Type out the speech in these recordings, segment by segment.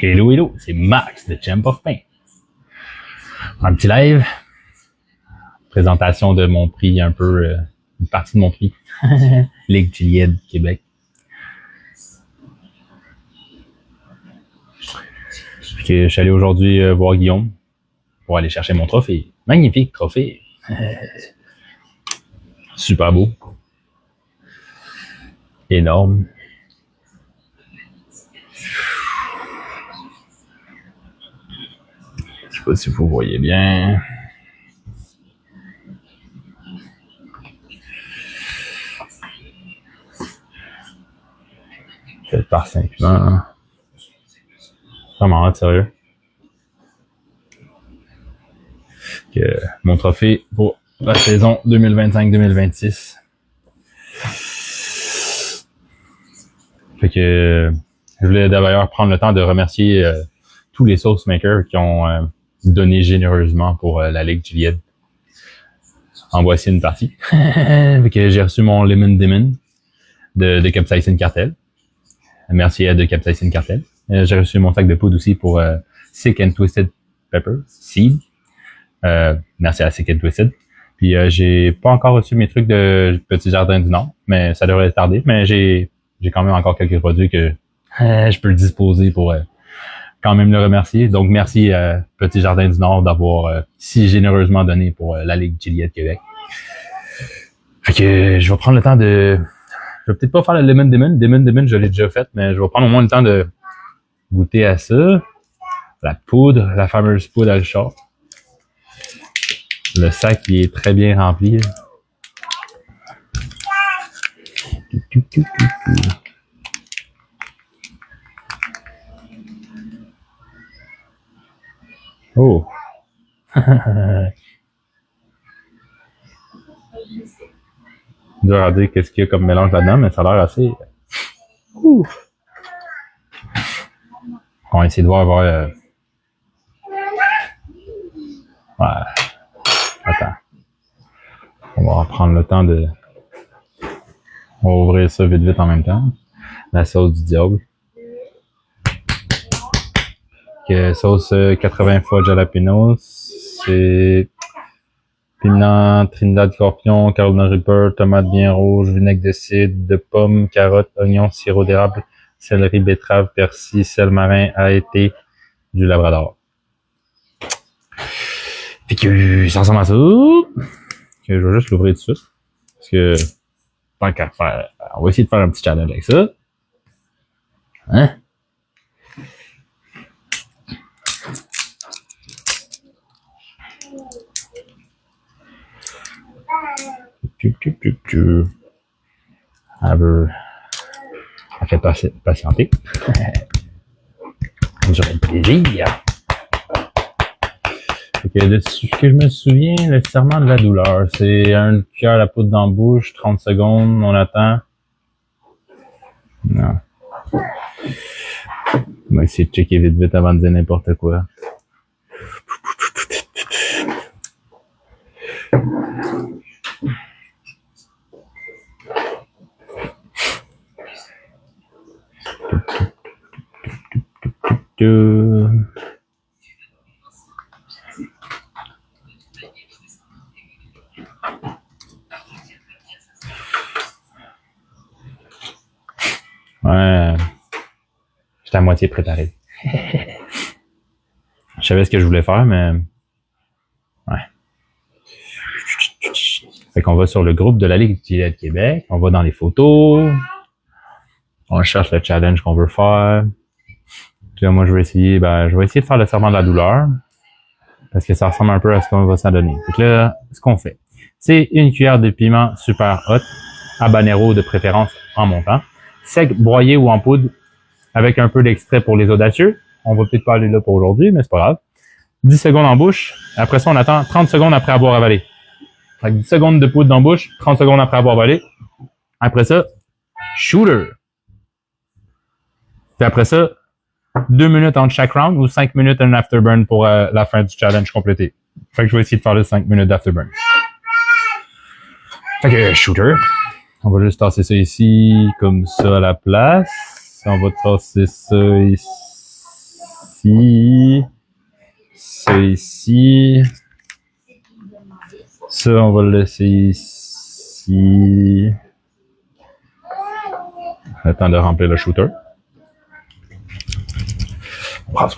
Hello, hello, c'est Max de Champ of Pain. Un petit live. Présentation de mon prix, un peu, une partie de mon prix. Ligue Gilead Québec. Puis je suis allé aujourd'hui voir Guillaume pour aller chercher mon trophée. Magnifique trophée. Super beau. Énorme. Je sais pas si vous voyez bien. Fait par 5 humains. Vraiment, sérieux. Que mon trophée pour la saison 2025-2026. Fait que je voulais d'ailleurs prendre le temps de remercier tous les sauce makers qui ont donné généreusement pour la Ligue Gilead. En voici une partie. Fait que j'ai reçu mon Lemon Demon de Capsaicin Cartel. Merci à de Capsaicin Cartel. J'ai reçu mon sac de poudre aussi pour Sick and Twisted Pepper Seed. Merci à Sick and Twisted. Puis j'ai pas encore reçu mes trucs de Petit Jardin du Nord, mais ça devrait tarder. Mais j'ai quand même encore quelques produits que je peux disposer pour quand même le remercier. Donc merci à Petit Jardin du Nord d'avoir si généreusement donné pour la Ligue Gilead Québec. Fait que je vais prendre le temps de... Je vais peut-être pas faire le Lemon Demon. Lemon Demon, je l'ai déjà fait, mais je vais prendre au moins le temps de goûter à ça. La poudre, la fameuse poudre à Alchard. Le sac, il est très bien rempli. Oh! Dur à dire qu'est-ce qu'il y a comme mélange là-dedans, mais ça a l'air assez... Ouh. On va essayer de voir... Ouais. Attends. On va prendre le temps de... On va ouvrir ça vite en même temps. La sauce du diable. Que sauce 80 fois jalapenos. C'est piment, Trinidad Scorpion, Carolina Reaper, tomate bien rouge, vinaigre de cidre, de pommes, carottes, oignons, sirop d'érable, céleri, betterave, persil, sel marin, aété, du Labrador. Fait que ça ressemble à ça. Que je vais juste l'ouvrir tout de suite. Parce que tant qu'à faire, on va essayer de faire un petit challenge avec ça. Hein? Elle fait patienter. J'aurais le plaisir. De ce que je me souviens, le serment de la douleur, c'est un cuillère à la poudre dans la bouche, 30 secondes, on attend. Non. On va essayer de checker vite avant de dire n'importe quoi. Ouais. J'étais à moitié préparé. Je savais ce que je voulais faire, mais... Ouais. Fait qu'on va sur le groupe de la Ligue Gilead Québec. On va dans les photos. On cherche le challenge qu'on veut faire. Puis là, moi, je vais essayer de faire le serment de la douleur. Parce que ça ressemble un peu à ce qu'on va s'en donner. Donc là, ce qu'on fait, c'est une cuillère de piment super hot, habanero de préférence en montant, sec, broyé ou en poudre, avec un peu d'extrait pour les audacieux. On va peut-être pas aller là pour aujourd'hui, mais c'est pas grave. 10 secondes en bouche. Après ça, on attend 30 secondes après avoir avalé. Fait que 10 secondes de poudre dans la bouche, 30 secondes après avoir avalé. Après ça, shooter. Puis après ça, 2 minutes entre chaque round ou 5 minutes un afterburn pour la fin du challenge complété. Fait que je vais essayer de faire le 5 minutes d'afterburn. Fait que shooter. On va juste tasser ça ici, comme ça à la place. On va tasser ça ici. Ça ici. Ça, on va le laisser ici. Le temps de remplir le shooter. Brasse.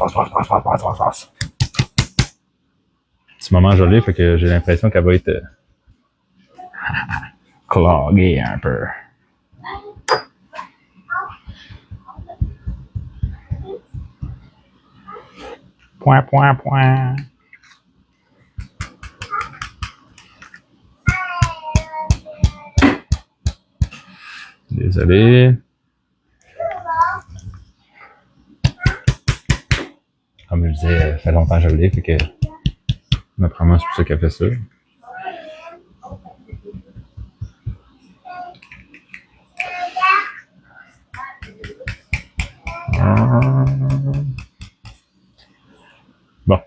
Ce moment, je l'ai, fait que j'ai l'impression qu'elle va être cloguée un peu. Point. Désolé. Comme je disais, ça fait longtemps que je l'ai, fait que naturellement, c'est pour ça qu'elle fait ça. Bon.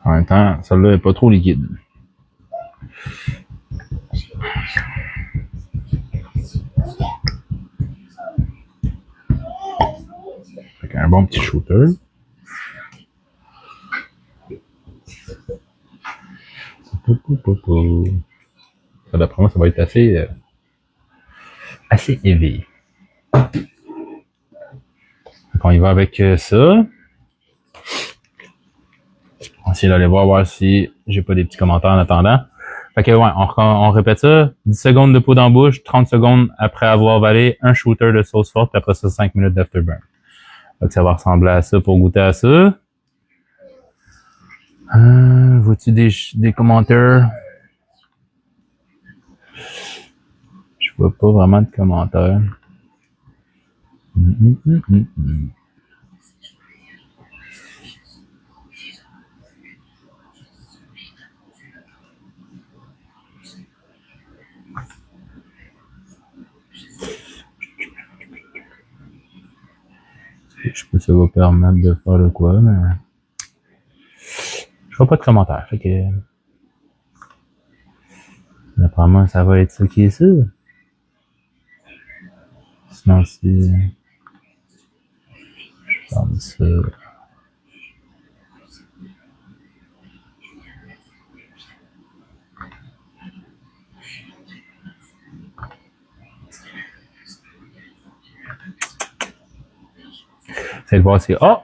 En même temps, celle-là n'est pas trop liquide. Fait qu'un bon petit shooter. Ça, d'après moi, ça va être assez élevé. On y va avec ça. On va essayer d'aller voir si j'ai pas des petits commentaires en attendant. Fait que ouais, on répète ça. 10 secondes de peau dans la bouche, 30 secondes après avoir avalé, un shooter de sauce forte, après ça, 5 minutes d'afterburn. Fait que ça va ressembler à ça pour goûter à ça. Vois-tu des commentaires? Je vois pas vraiment de commentaires. Je sais pas si ça va permettre de faire de quoi, mais je vois pas de commentaires. Fait que apparemment, ça va être ça qui est ça. Sinon, si je ferme ça. C'est de voir si... Oh!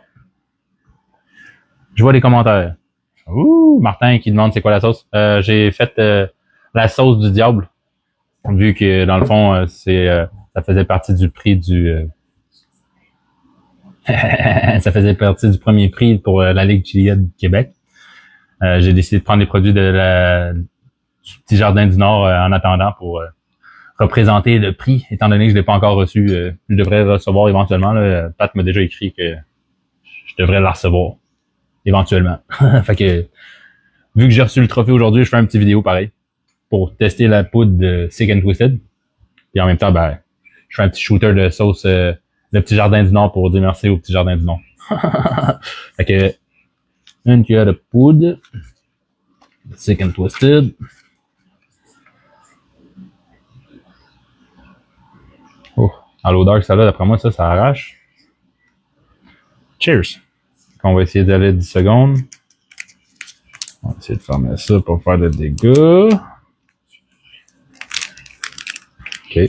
Je vois des commentaires. Ouh! Martin qui demande c'est quoi la sauce. J'ai fait la sauce du diable. Vu que dans le fond, ça faisait partie du prix du... ça faisait partie du premier prix pour la Ligue Gilead du Québec. J'ai décidé de prendre les produits du Petit Jardin du Nord en attendant pour représenter le prix, étant donné que je l'ai pas encore reçu. Je devrais le recevoir éventuellement. Là. Pat m'a déjà écrit que je devrais la recevoir éventuellement. Fait que vu que j'ai reçu le trophée aujourd'hui, je fais un petit vidéo pareil pour tester la poudre de Sick and Twisted. Puis en même temps, ben, je fais un petit shooter de sauce le Petit Jardin du Nord pour dire merci au Petit Jardin du Nord. Fait que une cuillère de poudre Sick and Twisted. Oh, à l'odeur que ça a, d'après moi, ça arrache. Cheers! On va essayer d'aller 10 secondes. On va essayer de fermer ça pour faire des dégâts. OK.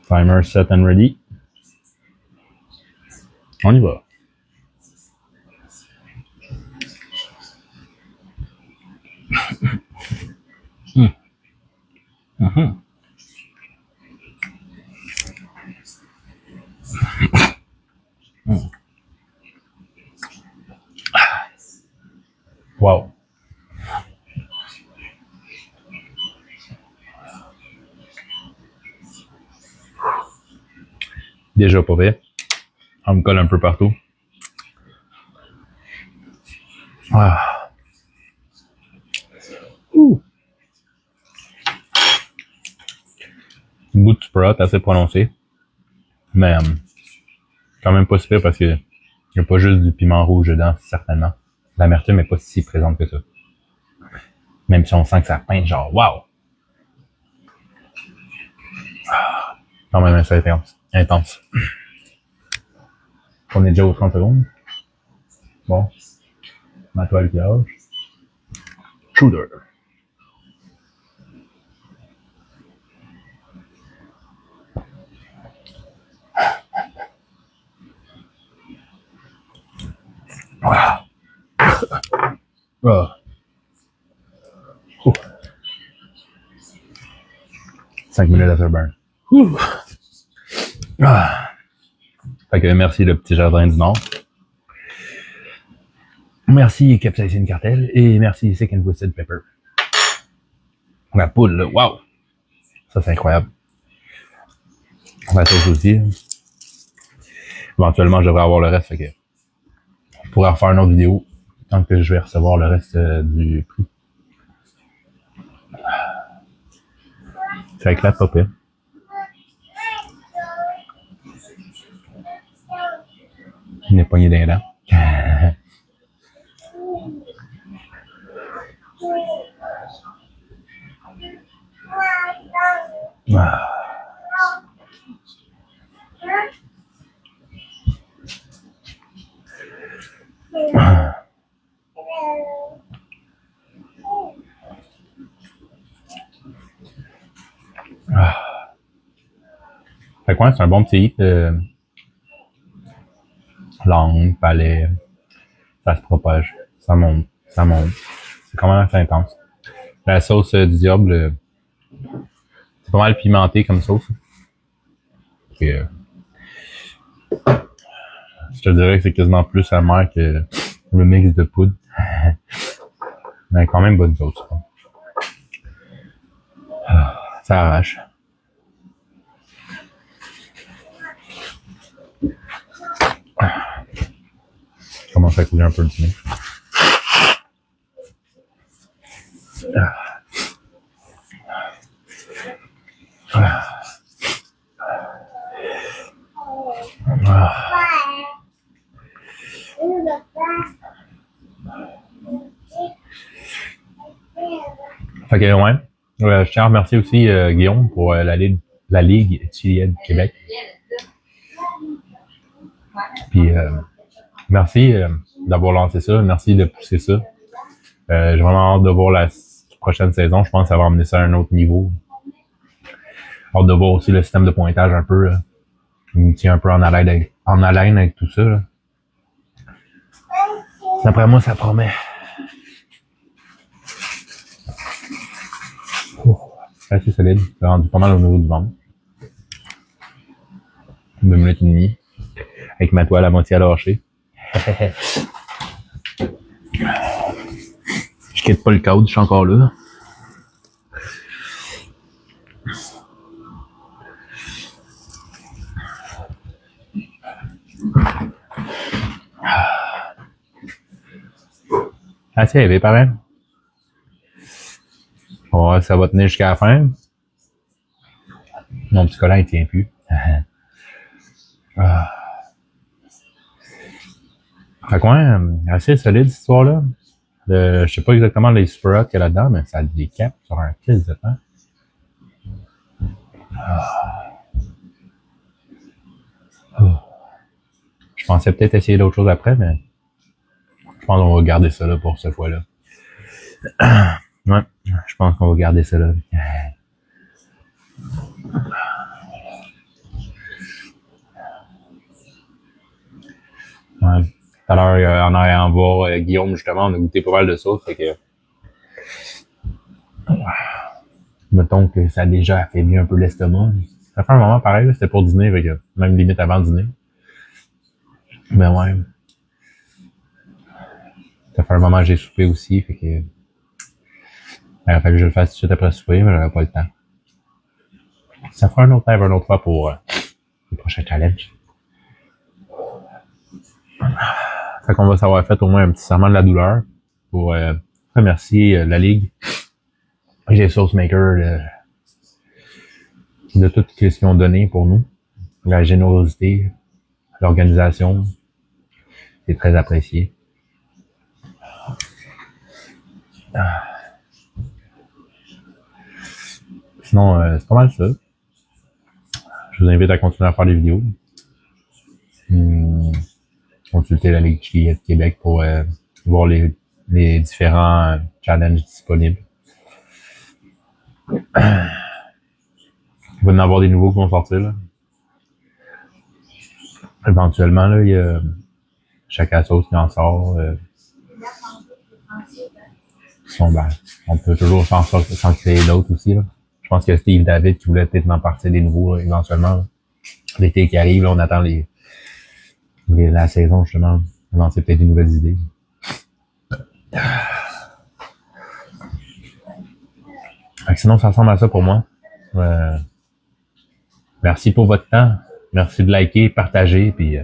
Timer set and ready. On y va. Wow. Déjà pas vrai. On me colle un peu partout. Ah. Ouh. Le goût de Sprout assez prononcé. Mais quand même pas super parce que il n'y a pas juste du piment rouge dedans, certainement. L'amertume n'est pas si présente que ça. Même si on sent que ça peint genre wow. Quand même assez intense. On est déjà aux 30 secondes. Bon. Ma toile qui lâche. Shooter. Ah. Ah. 5 minutes d'afterburn. Ah. Fait que merci le petit jardin du Nord. Merci Capsaicin Cartel et merci Sick and Twisted Pepper. La poule, là, wow! Ça, c'est incroyable. La sauce aussi. Éventuellement, je devrais avoir le reste, fait que je pourrais refaire une autre vidéo tant que je vais recevoir le reste du prix. Ça éclate pas pire. Il n'est pogné d'un dent. Ah. Fait quoi, c'est un bon petit langue, palais, ça se propage, ça monte, ça monte. C'est quand même assez intense. La sauce du diable, c'est pas mal pimenté comme sauce. Et, je te dirais que c'est quasiment plus amer que le mix de poudre. Mais quand même bonne sauce. Ça arrache. Je commence à couler un peu le nez. Fait que ouais. Je tiens à remercier aussi Guillaume pour la Ligue Chilienne Québec. Puis merci d'avoir lancé ça, merci de pousser ça. J'ai vraiment hâte de voir la prochaine saison. Je pense que ça va emmener ça à un autre niveau. Hâte de voir aussi le système de pointage un peu. Il me tient un peu en haleine avec tout ça. Là. D'après moi, ça promet. C'est assez solide. C'est rendu pas mal au niveau du ventre. 2 minutes et demie. Avec ma toile à moitié à lâcher. Je quitte pas le cadre, je suis encore là. Assez élevé, pareil. On va voir si ça va tenir jusqu'à la fin. Mon petit collant, il tient plus. Fait que ouais, assez solide cette histoire-là. Je sais pas exactement les super hot qu'il y a là-dedans, mais ça décape sur un kiss de temps. Je pensais peut-être essayer d'autres choses après, mais je pense qu'on va garder ça là pour cette fois-là. Ouais, je pense qu'on va garder ça là. Ouais. Tout à l'heure, en allant voir Guillaume, justement, on a goûté pas mal de sauce, fait que mettons que ça a déjà affaibli un peu l'estomac. Ça fait un moment pareil, c'était pour dîner, fait que même limite avant le dîner. Mais ouais. Ça fait un moment que j'ai soupé aussi, fait que il aurait fallu que je le fasse tout de suite après souper, mais j'avais pas le temps. Ça fera un autre live, une autre fois pour le prochain challenge. Fait qu'on va savoir fait au moins un petit serment de la douleur pour remercier la Ligue et les Sauce Makers de tout ce qu'ils ont donné pour nous. La générosité, l'organisation, c'est très apprécié. Sinon, c'est pas mal ça. Je vous invite à continuer à faire des vidéos. consulter la Ligue Juliette Québec pour voir les différents challenges disponibles. Il va y en avoir des nouveaux qui vont sortir, là. Éventuellement, là, il y a chaque sauce qui en sort. On peut toujours s'en créer d'autres aussi, là. Je pense que Steve David qui voulait peut-être en partir des nouveaux, là, éventuellement. Là. L'été qui arrive, là, on attend la saison, justement. Lancer peut-être des nouvelles idées. Sinon, ça ressemble à ça pour moi. Merci pour votre temps. Merci de liker, partager, puis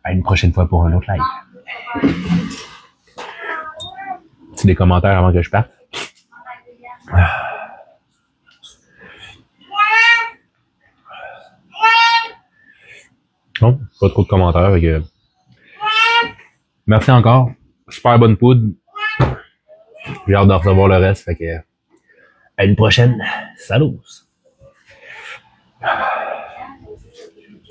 à une prochaine fois pour un autre live. Petit des commentaires avant que je parte. Non, pas trop de commentaires. Merci encore. Super bonne poudre. J'ai hâte de recevoir le reste. À une prochaine. Salut!